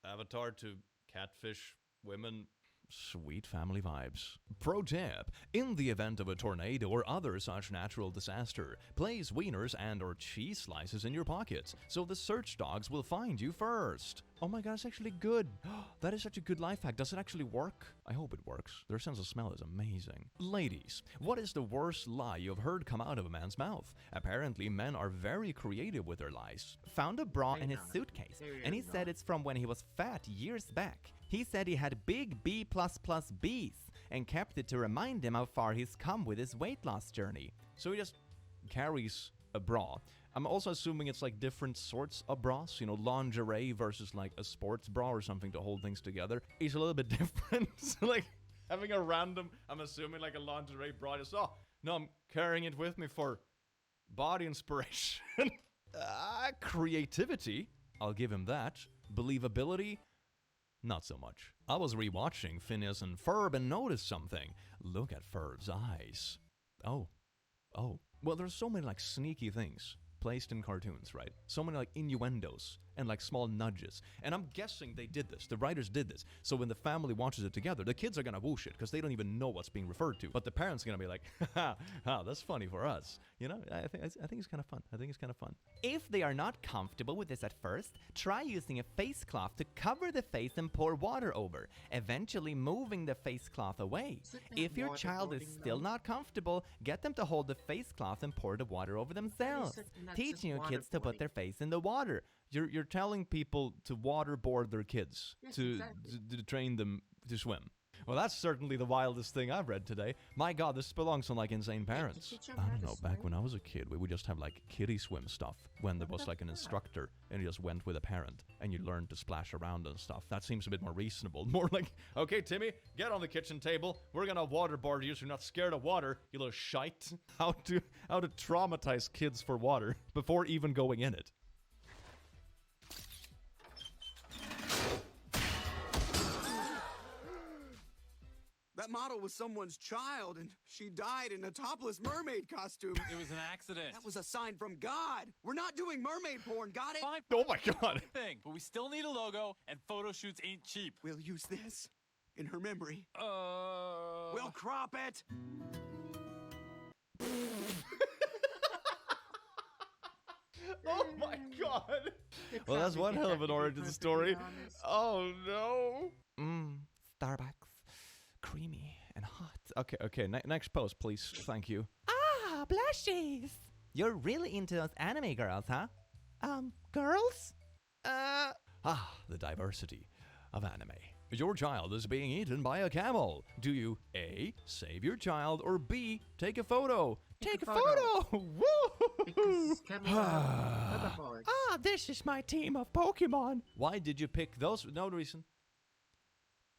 avatar to catfish women. Sweet family vibes. Pro tip: in the event of a tornado or other such natural disaster, place wieners and or cheese slices in your pockets so the search dogs will find you first. Oh my god, it's actually good. That is such a good life hack. Does it actually work? I hope it works. Their sense of smell is amazing. Ladies, what is the worst lie you've heard come out of a man's mouth? Apparently, men are very creative with their lies. Found a bra in his suitcase, and he said it's from when he was fat years back. He said he had big B++ B's and kept it to remind him how far he's come with his weight loss journey. So he just carries a bra. I'm also assuming it's like different sorts of bras, you know, lingerie versus like a sports bra or something to hold things together. It's a little bit different. So like having a random, I'm assuming like a lingerie bra, just, oh, no, I'm carrying it with me for body inspiration. Creativity, I'll give him that. Believability, not so much. I was rewatching Phineas and Ferb and noticed something. Look at Ferb's eyes. Oh. Well, there's so many like sneaky things placed in cartoons, right? So many like innuendos and like small nudges. And I'm guessing they did this. The writers did this. So when the family watches it together, the kids are gonna whoosh it because they don't even know what's being referred to. But the parents are gonna be like, haha, that's funny for us. You know, I think it's kind of fun. I think it's kind of fun. If they are not comfortable with this at first, try using a face cloth to cover the face and pour water over, eventually moving the face cloth away. If your child is still not comfortable, get them to hold the face cloth and pour the water over themselves. Teaching your kids to put their face in the water. You're telling people to waterboard their kids, Yes, to train them to swim. Well, that's certainly the wildest thing I've read today. My god, this belongs on like Insane Parents. I don't know, back when I was a kid, we would just have like kiddie swim stuff when there was like an instructor and you just went with a parent and you learned to splash around and stuff. That seems a bit more reasonable. More like, okay, Timmy, get on the kitchen table. We're gonna waterboard you so you're not scared of water, you little shite. How to traumatize kids for water before even going in it. That model was someone's child, and she died in a topless mermaid costume. It was an accident. That was a sign from God. We're not doing mermaid porn, got it? Fine. Oh my god. Thing, but we still need a logo, and photo shoots ain't cheap. We'll use this in her memory. We'll crop it. Oh my god. Well, that's one hell of an origin story. Oh no. Starbucks. Creamy and hot. Okay, next post, please. Thank you. Ah, blushies. You're really into those anime girls, huh? Girls? The diversity of anime. Your child is being eaten by a camel. Do you A, save your child, or B, take a photo? Take a photo! Woo! This is my team of Pokemon. Why did you pick those? No reason.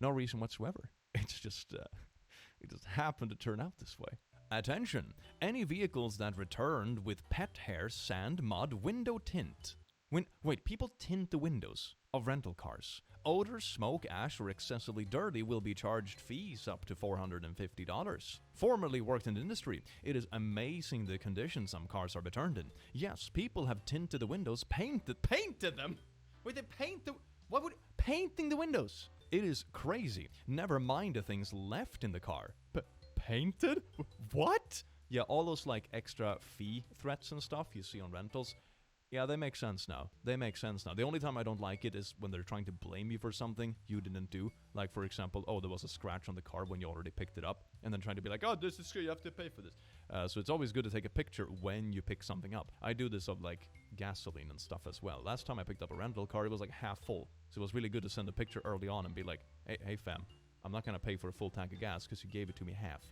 No reason whatsoever. It's just, it just happened to turn out this way. Attention! Any vehicles that returned with pet hair, sand, mud, window tint. Wait, people tint the windows of rental cars. Odor, smoke, ash, or excessively dirty will be charged fees up to $450. Formerly worked in the industry, it is amazing the condition some cars are returned in. Yes, people have tinted the windows, painted them? Wait, they paint the... What would... Painting the windows? It is crazy. Never mind the things left in the car. But painted? What? Yeah, all those like extra fee threats and stuff you see on rentals. Yeah, they make sense now. The only time I don't like it is when they're trying to blame you for something you didn't do. Like, for example, oh, there was a scratch on the car when you already picked it up. And then trying to be like, oh, this is good, you have to pay for this. So it's always good to take a picture when you pick something up. I do this of like gasoline and stuff as well. Last time I picked up a rental car, it was like half full. So it was really good to send a picture early on and be like, hey fam, I'm not going to pay for a full tank of gas because you gave it to me half.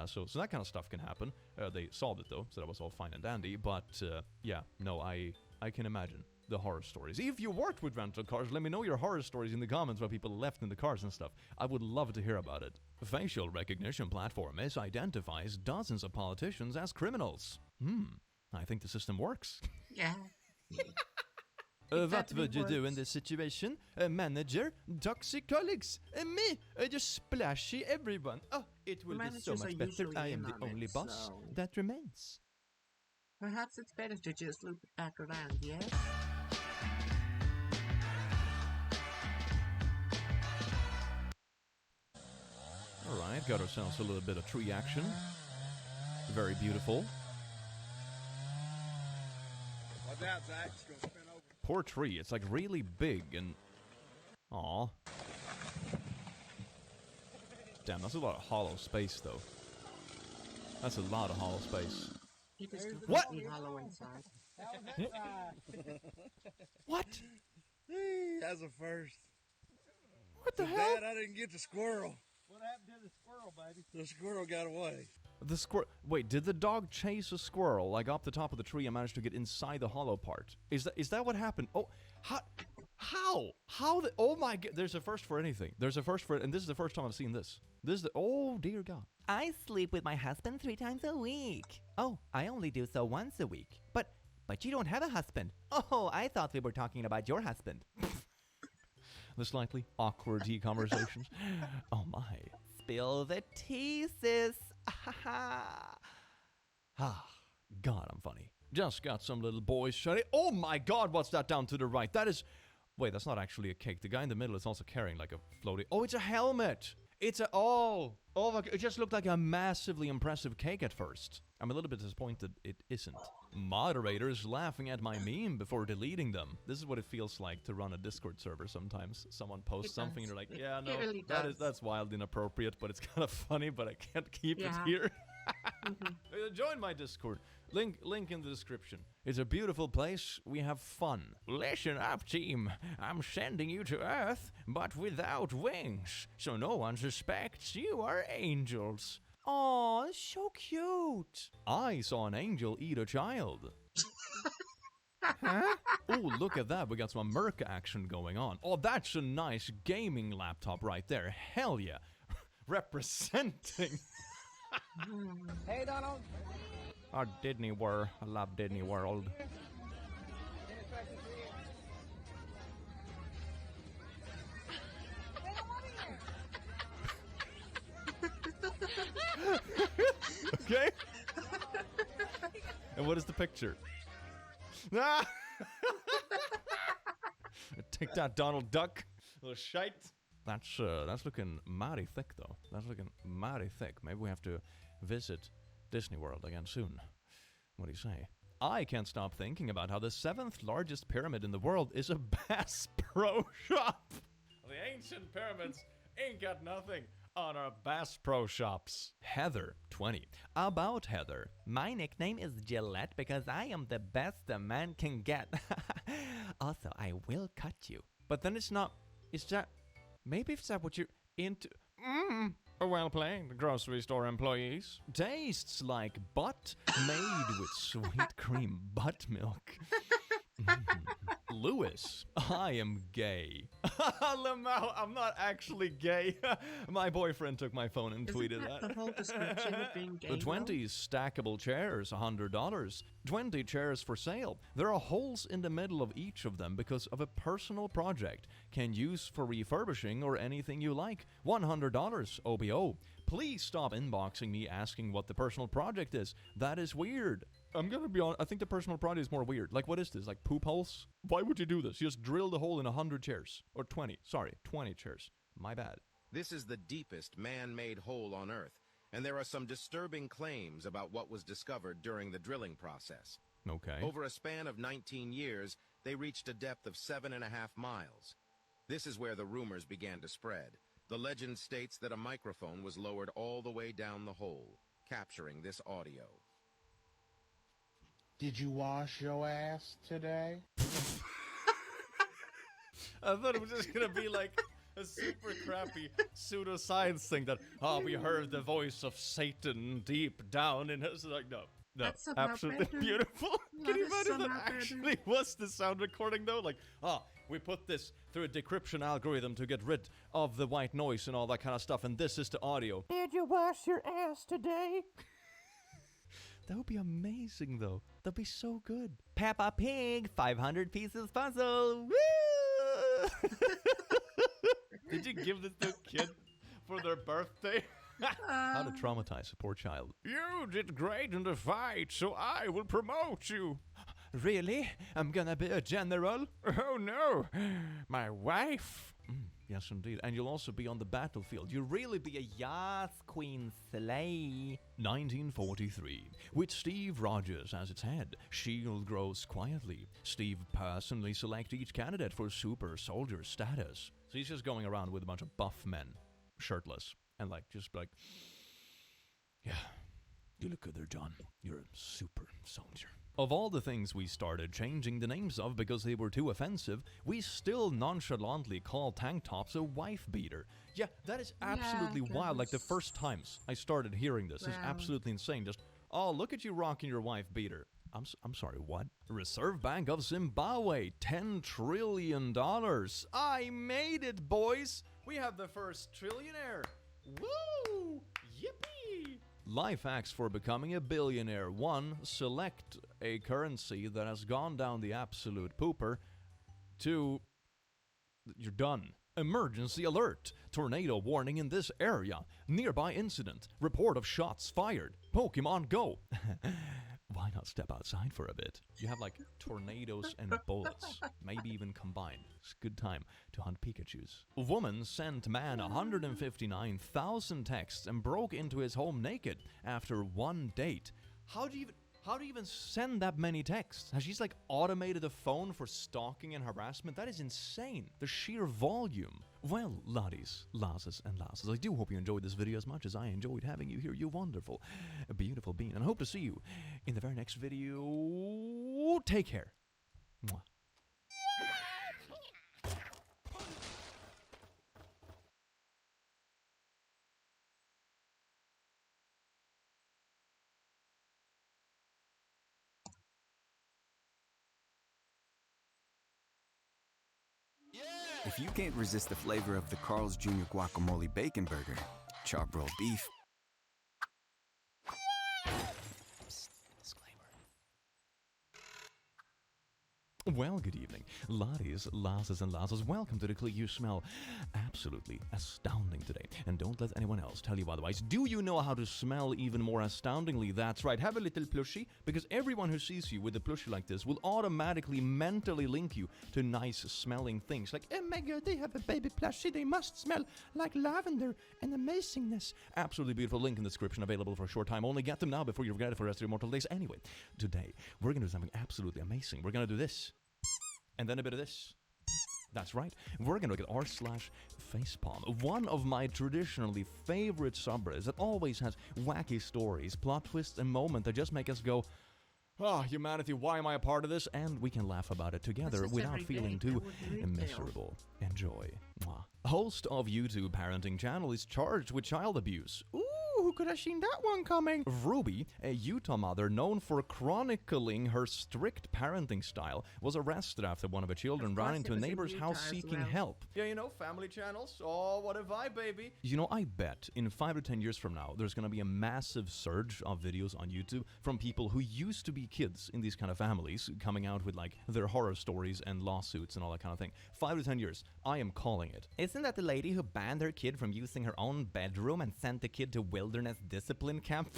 So that kind of stuff can happen. They solved it though, so that was all fine and dandy. But yeah, no, I can imagine the horror stories. If you worked with rental cars, let me know your horror stories in the comments what people left in the cars and stuff. I would love to hear about it. Facial recognition platform misidentifies dozens of politicians as criminals. I think the system works. Yeah. What would you do in this situation? A manager, toxic colleagues, and me, just splashy everyone. Oh, it will be so much better. I am the only boss that remains. Perhaps it's better to just loop it back around, yes? Alright, got ourselves a little bit of tree action. Very beautiful. Watch out, Zach. It's gonna spin over. Poor tree, it's like really big and... Aw. Damn, that's a lot of hollow space though. That's a lot of hollow space. What? Hollow inside. What? That's a first. What the hell? Dad, I didn't get the squirrel. What happened to the squirrel, baby? The squirrel got away. The squirrel... Wait, did the dog chase a squirrel, like up the top of the tree and manage to get inside the hollow part? Is that what happened? Oh, How the... Oh my god, there's a first for anything. There's a first for... And this is the first time I've seen this. This is the... Oh, dear God. I sleep with my husband 3 times a week. Oh, I only do so once a week. But you don't have a husband. Oh, I thought we were talking about your husband. The slightly awkward tea conversations. Oh my. Spill the tea, sis. God, I'm funny. Just got some little boys shouting. Oh my god, what's that down to the right? That is... Wait, that's not actually a cake. The guy in the middle is also carrying like a floaty... Oh, it's a helmet! It's a... Oh my god, it just looked like a massively impressive cake at first. I'm a little bit disappointed it isn't. Moderators laughing at my meme before deleting them. This is what it feels like to run a Discord server sometimes. Someone posts something and you're like, yeah, no, really that's wildly inappropriate, but it's kind of funny, but I can't keep it here. Join my Discord. Link in the description. It's a beautiful place. We have fun. Listen up, team. I'm sending you to Earth, but without wings, so no one suspects you are angels. Aw, so cute. I saw an angel eat a child. Huh? Oh, look at that. We got some America action going on. Oh, that's a nice gaming laptop right there. Hell yeah. Representing. Hey, Donald. Oh, Disney World. I love Disney World. Okay. And what is the picture? Ah! Take that, Donald Duck. Little shite. That's looking mighty thick, though. That's looking mighty thick. Maybe we have to visit Disney World again soon. What do you say? I can't stop thinking about how the 7th largest pyramid in the world is a Bass Pro Shop. The ancient pyramids ain't got nothing on our Bass Pro Shops. Heather, 20. About Heather. My nickname is Gillette because I am the best a man can get. Also, I will cut you. But then it's not... Is that... Maybe it's that what you're into... Well played, grocery store employees. Tastes like butt made with sweet cream butt milk. Lewis, I am gay. Lamau, I'm not actually gay. My boyfriend took my phone and tweeted that. The whole description of being gay. The 20 stackable chairs, $100. 20 chairs for sale. There are holes in the middle of each of them because of a personal project. Can use for refurbishing or anything you like. $100 OBO. Please stop inboxing me asking what the personal project is. That is weird. I'm gonna be honest, I think the personal project is more weird. Like, what is this? Like poop holes? Why would you do this? You just drilled a hole in 100 chairs. Or 20. Sorry, 20 chairs. My bad. This is the deepest man-made hole on Earth, and there are some disturbing claims about what was discovered during the drilling process. Okay. Over a span of 19 years, they reached a depth of 7.5 miles. This is where the rumors began to spread. The legend states that a microphone was lowered all the way down the hole, capturing this audio. Did you wash your ass today? I thought it was just gonna be like a super crappy pseudoscience thing that, we heard the voice of Satan deep down in us. Like, no, That's absolutely better. Beautiful. That Can you is imagine so if much that actually was the sound recording though? Like, we put this through a decryption algorithm to get rid of the white noise and all that kind of stuff, and this is the audio. Did you wash your ass today? That would be amazing, though. That'd be so good. Peppa Pig, 500 pieces puzzle. Woo! Did you give this to a kid for their birthday? How to traumatize a poor child. You did great in the fight, so I will promote you. Really? I'm gonna be a general? Oh no, my wife. Yes, indeed. And you'll also be on the battlefield. You'll really be a Yas Queen Slay. 1943. With Steve Rogers as its head, S.H.I.E.L.D. grows quietly. Steve personally selects each candidate for super soldier status. So he's just going around with a bunch of buff men, shirtless, and yeah, you look good there, John. You're a super soldier. Of all the things we started changing the names of because they were too offensive, we still nonchalantly call tank tops a wife beater. Yeah, that is absolutely wild. Like the first times I started hearing this is absolutely insane. Just, oh, look at you rocking your wife beater. I'm sorry, what? Reserve Bank of Zimbabwe, $10 trillion. I made it, boys. We have the first trillionaire. Woo! Yippee! Life hacks for becoming a billionaire. 1. Select a currency that has gone down the absolute pooper. 2. You're done. Emergency alert. Tornado warning in this area. Nearby incident. Report of shots fired. Pokemon Go. Why not step outside for a bit? You have like tornadoes and bullets, maybe even combined. It's a good time to hunt Pikachus. A woman sent man 159,000 texts and broke into his home naked after one date. How do you even send that many texts? Has she like automated a phone for stalking and harassment? That is insane. The sheer volume. Well, laddies, lasses, and lasses, I do hope you enjoyed this video as much as I enjoyed having you here, you wonderful, beautiful being, and I hope to see you in the very next video. Take care. Mwah. If you can't resist the flavor of the Carl's Jr. Guacamole Bacon Burger, chop roll beef, Well, good evening. Laddies, lasses, and lasses, welcome to the clip. You smell absolutely astounding today. And don't let anyone else tell you otherwise. Do you know how to smell even more astoundingly? That's right, have a little plushie, because everyone who sees you with a plushie like this will automatically mentally link you to nice smelling things. Like, oh my god, they have a baby plushie, they must smell like lavender and amazingness. Absolutely beautiful. Link in the description, available for a short time. Only get them now before you forget it for the rest of your mortal days. Anyway, today, we're going to do something absolutely amazing. We're going to do this. And then a bit of this. That's right. We're going to look at r/facepalm, one of my traditionally favorite subreddits that always has wacky stories, plot twists, and moments that just make us go, oh, humanity, why am I a part of this? And we can laugh about it together without feeling too miserable. Enjoy. Mwah. Host of YouTube parenting channel is charged with child abuse. Ooh, who could have seen that one coming? Ruby, a Utah mother known for chronicling her strict parenting style, was arrested after one of her children ran into a neighbor's house seeking help. Yeah, you know, family channels. Oh, what a vibe, baby. You know, I bet in 5 to 10 years from now, there's going to be a massive surge of videos on YouTube from people who used to be kids in these kind of families coming out with like their horror stories and lawsuits and all that kind of thing. 5 to 10 years, I am calling it. Isn't that the lady who banned her kid from using her own bedroom and sent the kid to wilderness discipline camp?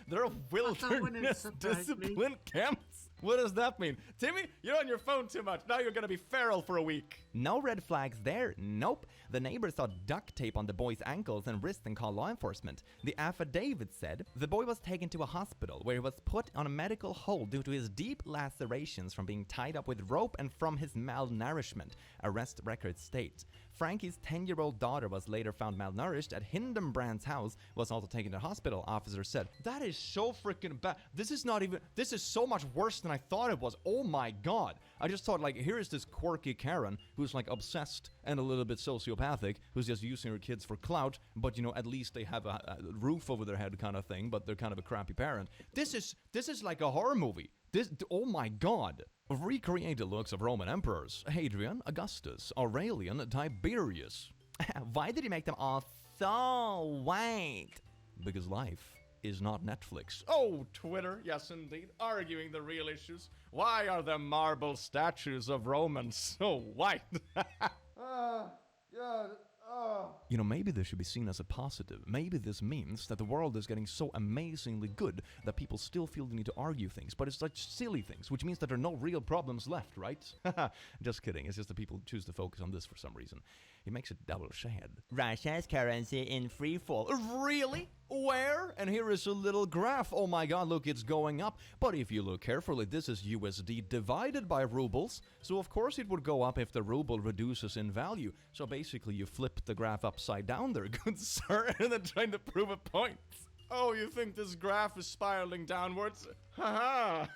There are wilderness discipline camps? What does that mean? Timmy, you're on your phone too much. Now you're gonna be feral for a week. No red flags there. Nope. The neighbor saw duct tape on the boy's ankles and wrists and called law enforcement. The affidavit said the boy was taken to a hospital where he was put on a medical hold due to his deep lacerations from being tied up with rope and from his malnourishment, arrest records state. Frankie's 10-year-old daughter was later found malnourished at Hildenbrand's house, was also taken to hospital, officers said. That is so freaking bad. This is so much worse than I thought it was. Oh my god. I just thought, like, here is this quirky Karen who's like obsessed and a little bit sociopathic, who's just using her kids for clout, but you know, at least they have a roof over their head kind of thing, but they're kind of a crappy parent. This is like a horror movie. Oh my god. Recreated looks of Roman emperors: Hadrian, Augustus, Aurelian, Tiberius. Why did he make them all so white? Because life is not Netflix. Oh, Twitter, yes indeed, arguing the real issues. Why are the marble statues of Romans so white? You know, maybe this should be seen as a positive. Maybe this means that the world is getting so amazingly good that people still feel the need to argue things, but it's like silly things, which means that there are no real problems left, right? Just kidding. It's just that people choose to focus on this for some reason. It makes it double shade. Russia's currency in free fall. Really? Where? And here is a little graph. Oh my god, look, it's going up. But if you look carefully, this is USD divided by rubles. So of course it would go up if the ruble reduces in value. So basically you flip the graph upside down there, good sir, and then trying to prove a point. Oh, you think this graph is spiraling downwards? Haha.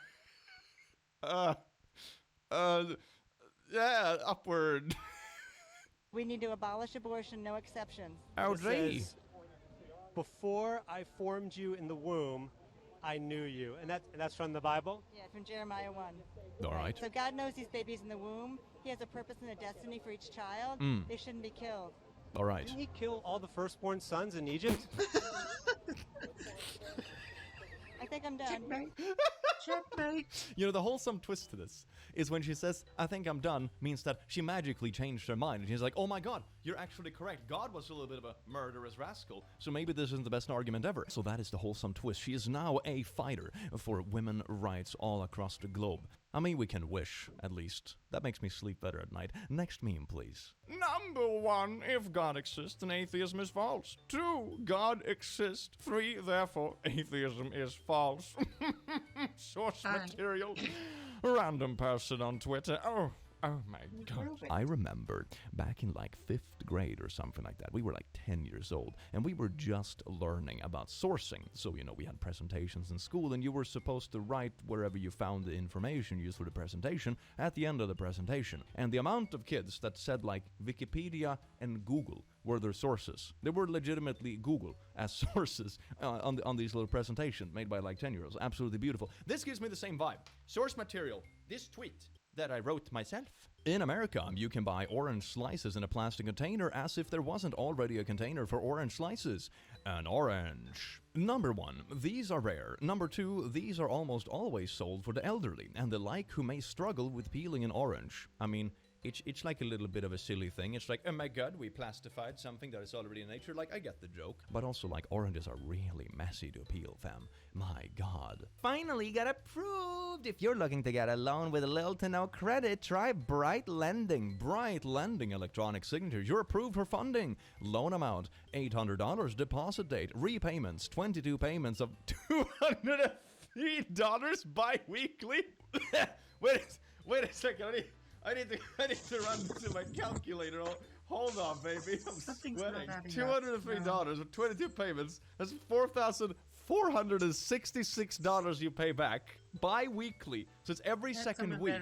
Yeah, upward. We need to abolish abortion, no exceptions. Oh, It says, before I formed you in the womb, I knew you. And that's from the Bible? Yeah, from Jeremiah 1. All right. So God knows these babies in the womb. He has a purpose and a destiny for each child. They shouldn't be killed. All right. Didn't he kill all the firstborn sons in Egypt? I think I'm done. Checkmate. You know, the wholesome twist to this is when she says, I think I'm done, means that she magically changed her mind. And she's like, oh my god, you're actually correct. God was a little bit of a murderous rascal. So maybe this isn't the best argument ever. So that is the wholesome twist. She is now a fighter for women's rights all across the globe. I mean, we can wish, at least. That makes me sleep better at night. Next meme, please. Number 1, if God exists, then atheism is false. 2, God exists. 3, therefore, atheism is false. Source material. Random person on Twitter. Oh my god. I remember back in like 5th grade or something like that. We were like 10 years old and we were just learning about sourcing. So, you know, we had presentations in school and you were supposed to write wherever you found the information used for the presentation at the end of the presentation. And the amount of kids that said like Wikipedia and Google were their sources. They were legitimately Google as sources on these little presentations made by like 10-year-olds. Absolutely beautiful. This gives me the same vibe. Source material. This tweet that I wrote myself. In America, you can buy orange slices in a plastic container as if there wasn't already a container for orange slices. An orange. Number 1, these are rare. Number 2, these are almost always sold for the elderly and the like who may struggle with peeling an orange. I mean, it's like a little bit of a silly thing. It's like, oh my god, we plastified something that is already in nature. Like, I get the joke. But also, like, oranges are really messy to peel, fam. My god. Finally got approved! If you're looking to get a loan with little to no credit, try Bright Lending. Bright Lending electronic signatures. You're approved for funding. Loan amount, $800. Deposit date. Repayments, 22 payments of $203 bi-weekly. Wait a second. I need to run to my calculator. Hold on, baby. I'm sweating. $203 with 22 payments. That's $4,466 you pay back bi-weekly. So it's every second week.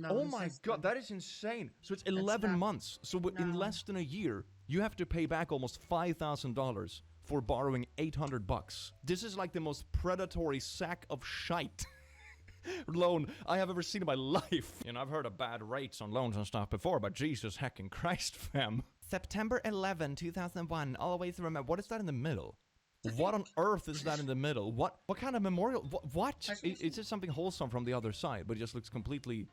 Oh my god, that is insane. So it's 11 months. So in less than a year, you have to pay back almost $5,000 for borrowing $800. This is like the most predatory sack of shite loan I have ever seen in my life. You know, I've heard of bad rates on loans and stuff before, but Jesus heckin' Christ, fam. September 11, 2001. Always remember, what is that in the middle? What on earth is that in the middle? What kind of memorial? What? Is it something wholesome from the other side, but it just looks completely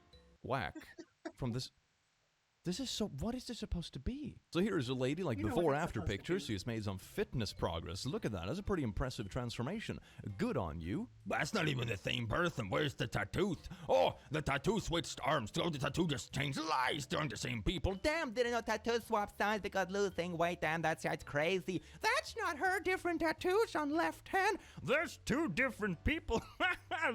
whack from this? This is so, what is this supposed to be? So here is a lady, like before-after pictures. She's made some fitness progress. Look at that. That's a pretty impressive transformation. Good on you. That's not even the same person. Where's the tattoos? Oh, the tattoo switched arms. Oh, the tattoo just changed lives. They're the same people. Damn, didn't know tattoo swap sides because losing weight. Damn, that's crazy. That's not her. Different tattoos on left hand. There's 2 different people.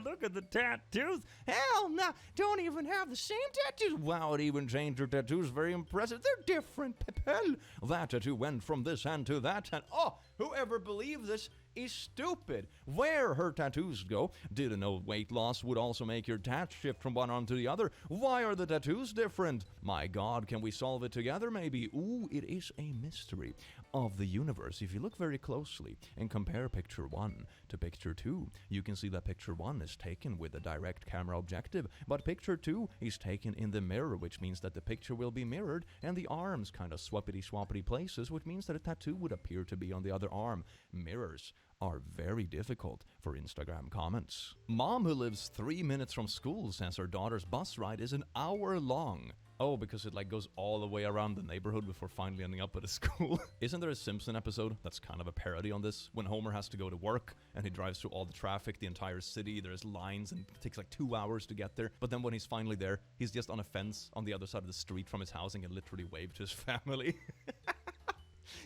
Look at the tattoos. Hell no. Don't even have the same tattoos. Wow, it even changed her tattoos. Very impressive. They're different people. That tattoo went from this hand to that hand. Oh, whoever believed this is stupid. Where her tattoos go? Didn't know weight loss would also make your tat shift from one arm to the other. Why are the tattoos different? My god, can we solve it together maybe? Ooh, it is a mystery of the universe. If you look very closely and compare picture 1 to picture 2, you can see that picture 1 is taken with a direct camera objective, but picture 2 is taken in the mirror, which means that the picture will be mirrored and the arms kind of swappity-swappity places, which means that a tattoo would appear to be on the other arm. Mirrors are very difficult for Instagram comments. Mom who lives 3 minutes from school says her daughter's bus ride is an hour long. Oh, because it like goes all the way around the neighborhood before finally ending up at a school. Isn't there a Simpson episode that's kind of a parody on this? When Homer has to go to work and he drives through all the traffic, the entire city, there's lines and it takes like 2 hours to get there. But then when he's finally there, he's just on a fence on the other side of the street from his house and can literally wave to his family.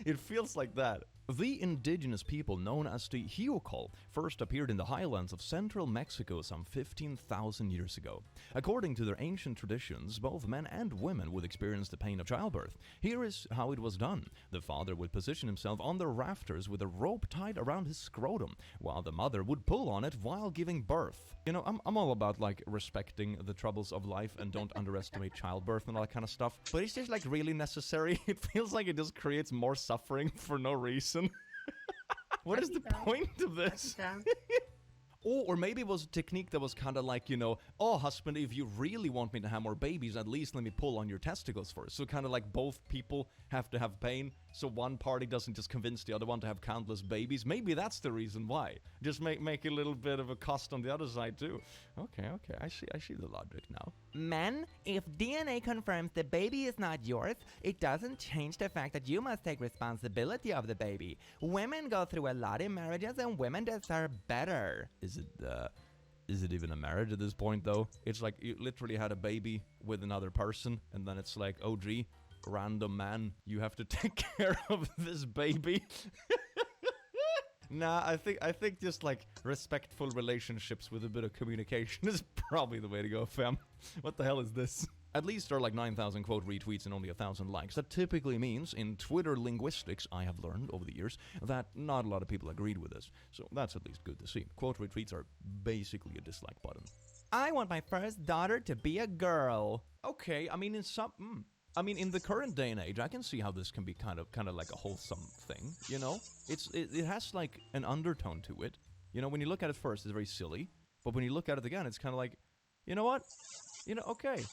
It feels like that. The indigenous people known as the Huicol first appeared in the highlands of central Mexico some 15,000 years ago. According to their ancient traditions, both men and women would experience the pain of childbirth. Here is how it was done. The father would position himself on the rafters with a rope tied around his scrotum, while the mother would pull on it while giving birth. You know, I'm all about like respecting the troubles of life and don't underestimate childbirth and all that kind of stuff. But it's just like really necessary. It feels like it just creates more suffering for no reason. What is the point of this? Oh, or maybe it was a technique that was kind of like, you know, oh, husband, if you really want me to have more babies, at least let me pull on your testicles first. So kind of like both people have to have pain, so one party doesn't just convince the other one to have countless babies. Maybe that's the reason why. Just make a little bit of a cost on the other side too. Okay, I see the logic now. Men, if DNA confirms the baby is not yours, it doesn't change the fact that you must take responsibility of the baby. Women go through a lot in marriages and women deserve better. Is it even a marriage at this point though? It's like you literally had a baby with another person and then it's like, oh gee, random man, you have to take care of this baby. Nah, I think just like respectful relationships with a bit of communication is probably the way to go, fam. What the hell is this? At least there are like 9,000 quote retweets and only 1,000 likes. That typically means, in Twitter linguistics, I have learned over the years, that not a lot of people agreed with this. So that's at least good to see. Quote retweets are basically a dislike button. I want my first daughter to be a girl. Okay, I mean in the current day and age, I can see how this can be kind of like a wholesome thing, you know? It has like an undertone to it. You know, when you look at it first, it's very silly. But when you look at it again, it's kind of like, you know what? You know, okay.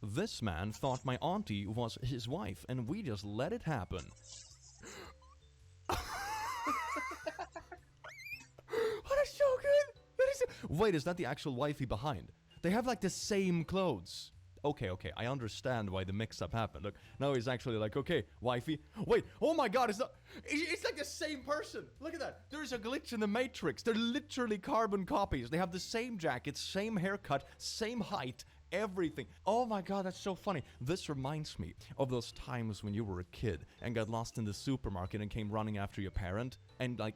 This man thought my auntie was his wife, and we just let it happen. That is so good! Wait, is that the actual wifey behind? They have like the same clothes. Okay, I understand why the mix-up happened. Look, now he's actually like, okay, wifey. Wait, oh my god, it's like the same person. Look at that. There's a glitch in the Matrix. They're literally carbon copies. They have the same jacket, same haircut, same height, everything. Oh my god, that's so funny. This reminds me of those times when you were a kid and got lost in the supermarket and came running after your parent, and like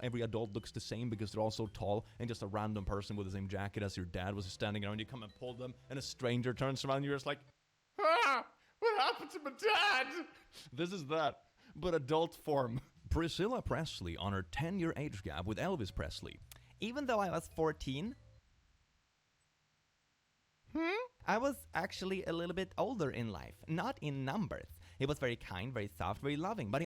every adult looks the same because they're all so tall, and just a random person with the same jacket as your dad was standing around. You come and pull them, and a stranger turns around and you're just like, ah, what happened to my dad? This is that, but adult form. Priscilla Presley on her 10-year age gap with Elvis Presley. Even though I was 14, I was actually a little bit older in life, not in numbers. He was very kind, very soft, very loving, but